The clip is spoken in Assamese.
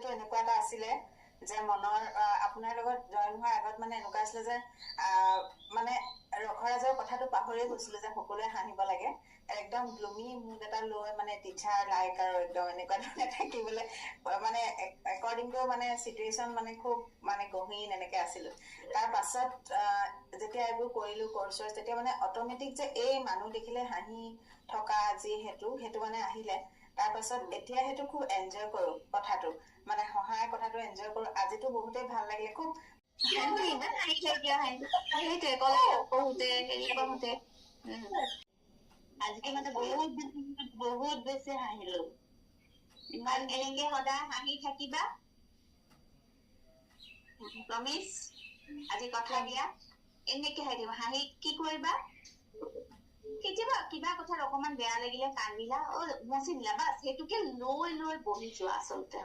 মাজতো এনেকুৱা এটা আছিলে যে মনৰ আপোনাৰ লগত জইন হোৱাৰ আগত মানে এনেকুৱা আছিলে যে মানে ৰখৰাজৰ কথাটো পাহৰি গৈছিলো যে সকলোৱে হাঁহিব লাগে একদম গ্লুমি মুড এটা লৈ মানে টিচাৰ লাইক আৰু একদম এনেকুৱা ধৰণে থাকিবলৈ মানে একৰ্ডিং টু মানে চিটুৱেশ্যন মানে খুব মানে গহীন এনেকে আছিলো তাৰ পাছত যেতিয়া এইবোৰ কৰিলো কৰ্চ তেতিয়া মানে অট'মেটিক যে এই মানুহ দেখিলে হাঁহি থকা যিহেতু সেইটো মানে আহিলে তাৰ পাছত এতিয়া সেইটো খুব এনজয় কৰো কথাটো মানে সহায় কথাটো এনজয় কৰো আজিতো বহুতেই ভাল লাগিলে খুব আজিকে মানে বহুত বেছি হাঁহিলো ইমান এনেকে সদায় হাঁহি থাকিবা প্ৰমিছ আজি কথা দিয়া এনেকে হাঁহি কি কৰিবা কেতিয়াবা কিবা কথাত অকমান বেয়া লাগিলে কান্দিলা মচি দিলা বাছ সেইটোকে লৈ লৈ বহি যোৱা আচলতে